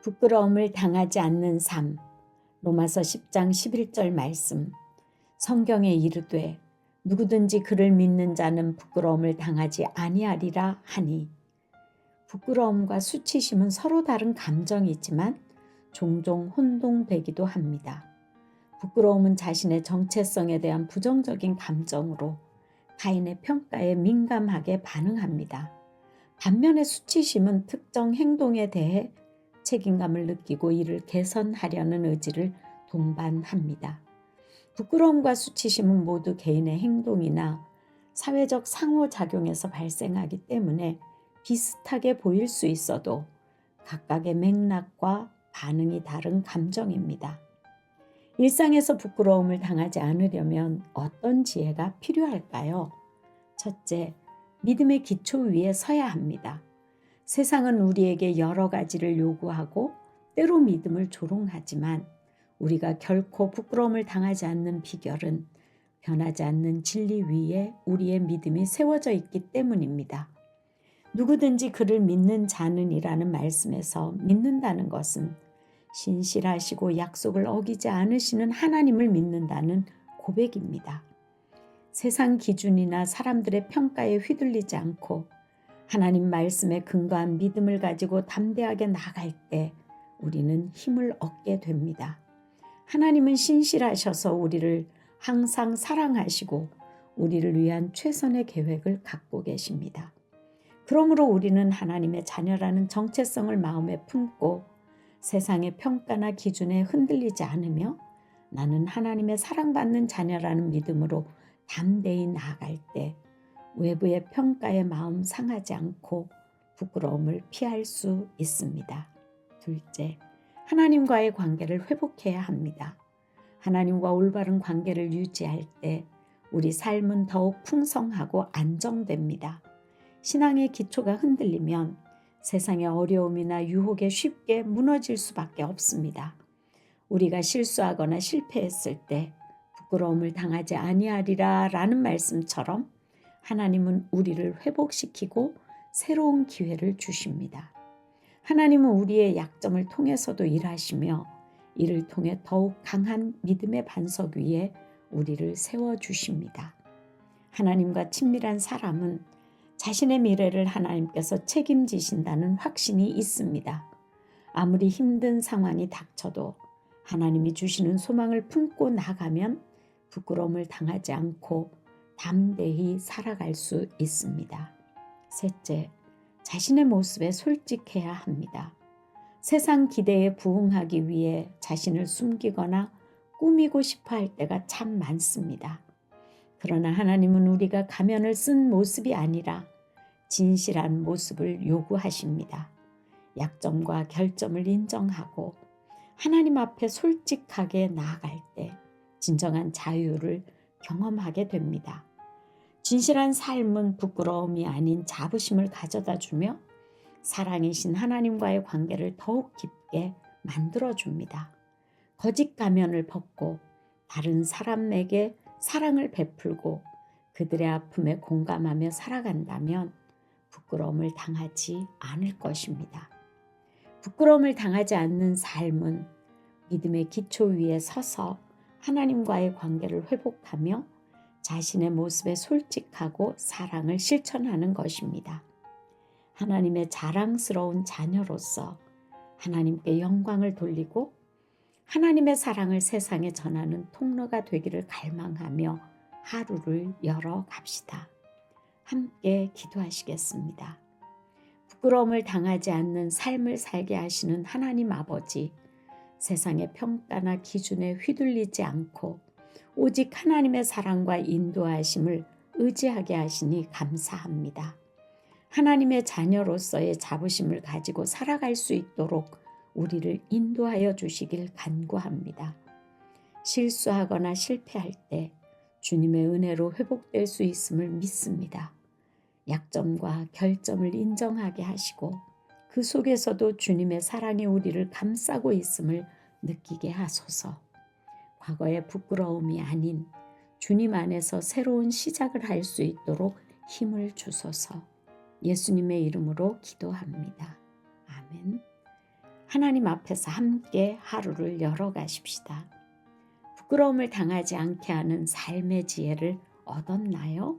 부끄러움을 당하지 않는 삶. 로마서 10장 11절 말씀. 성경에 이르되 누구든지 그를 믿는 자는 부끄러움을 당하지 아니하리라 하니. 부끄러움과 수치심은 서로 다른 감정이지만 종종 혼동되기도 합니다. 부끄러움은 자신의 정체성에 대한 부정적인 감정으로 타인의 평가에 민감하게 반응합니다. 반면에 수치심은 특정 행동에 대해 책임감을 느끼고 이를 개선하려는 의지를 동반합니다. 부끄러움과 수치심은 모두 개인의 행동이나 사회적 상호작용에서 발생하기 때문에 비슷하게 보일 수 있어도 각각의 맥락과 반응이 다른 감정입니다. 일상에서 부끄러움을 당하지 않으려면 어떤 지혜가 필요할까요? 첫째, 믿음의 기초 위에 서야 합니다. 세상은 우리에게 여러 가지를 요구하고 때로 믿음을 조롱하지만 우리가 결코 부끄러움을 당하지 않는 비결은 변하지 않는 진리 위에 우리의 믿음이 세워져 있기 때문입니다. 누구든지 그를 믿는 자는이라는 말씀에서 믿는다는 것은 신실하시고 약속을 어기지 않으시는 하나님을 믿는다는 고백입니다. 세상 기준이나 사람들의 평가에 휘둘리지 않고 하나님 말씀에 근거한 믿음을 가지고 담대하게 나갈 때 우리는 힘을 얻게 됩니다. 하나님은 신실하셔서 우리를 항상 사랑하시고 우리를 위한 최선의 계획을 갖고 계십니다. 그러므로 우리는 하나님의 자녀라는 정체성을 마음에 품고 세상의 평가나 기준에 흔들리지 않으며 나는 하나님의 사랑받는 자녀라는 믿음으로 담대히 나아갈 때 외부의 평가에 마음 상하지 않고 부끄러움을 피할 수 있습니다. 둘째, 하나님과의 관계를 회복해야 합니다. 하나님과 올바른 관계를 유지할 때 우리 삶은 더욱 풍성하고 안정됩니다. 신앙의 기초가 흔들리면 세상의 어려움이나 유혹에 쉽게 무너질 수밖에 없습니다. 우리가 실수하거나 실패했을 때 부끄러움을 당하지 아니하리라 라는 말씀처럼 하나님은 우리를 회복시키고 새로운 기회를 주십니다. 하나님은 우리의 약점을 통해서도 일하시며 이를 통해 더욱 강한 믿음의 반석 위에 우리를 세워주십니다. 하나님과 친밀한 사람은 자신의 미래를 하나님께서 책임지신다는 확신이 있습니다. 아무리 힘든 상황이 닥쳐도 하나님이 주시는 소망을 품고 나가면 부끄러움을 당하지 않고 담대히 살아갈 수 있습니다. 셋째, 자신의 모습에 솔직해야 합니다. 세상 기대에 부응하기 위해 자신을 숨기거나 꾸미고 싶어 할 때가 참 많습니다. 그러나 하나님은 우리가 가면을 쓴 모습이 아니라 진실한 모습을 요구하십니다. 약점과 결점을 인정하고 하나님 앞에 솔직하게 나아갈 때 진정한 자유를 경험하게 됩니다. 진실한 삶은 부끄러움이 아닌 자부심을 가져다 주며 사랑이신 하나님과의 관계를 더욱 깊게 만들어줍니다. 거짓 가면을 벗고 다른 사람에게 사랑을 베풀고 그들의 아픔에 공감하며 살아간다면 부끄러움을 당하지 않을 것입니다. 부끄러움을 당하지 않는 삶은 믿음의 기초 위에 서서 하나님과의 관계를 회복하며 자신의 모습에 솔직하고 사랑을 실천하는 것입니다. 하나님의 자랑스러운 자녀로서 하나님께 영광을 돌리고 하나님의 사랑을 세상에 전하는 통로가 되기를 갈망하며 하루를 열어갑시다. 함께 기도하시겠습니다. 부끄러움을 당하지 않는 삶을 살게 하시는 하나님 아버지, 세상의 평가나 기준에 휘둘리지 않고 오직 하나님의 사랑과 인도하심을 의지하게 하시니 감사합니다. 하나님의 자녀로서의 자부심을 가지고 살아갈 수 있도록 우리를 인도하여 주시길 간구합니다. 실수하거나 실패할 때 주님의 은혜로 회복될 수 있음을 믿습니다. 약점과 결점을 인정하게 하시고 그 속에서도 주님의 사랑이 우리를 감싸고 있음을 느끼게 하소서. 과거의 부끄러움이 아닌 주님 안에서 새로운 시작을 할 수 있도록 힘을 주소서. 예수님의 이름으로 기도합니다. 아멘. 하나님 앞에서 함께 하루를 열어가십시다. 부끄러움을 당하지 않게 하는 삶의 지혜를 얻었나요?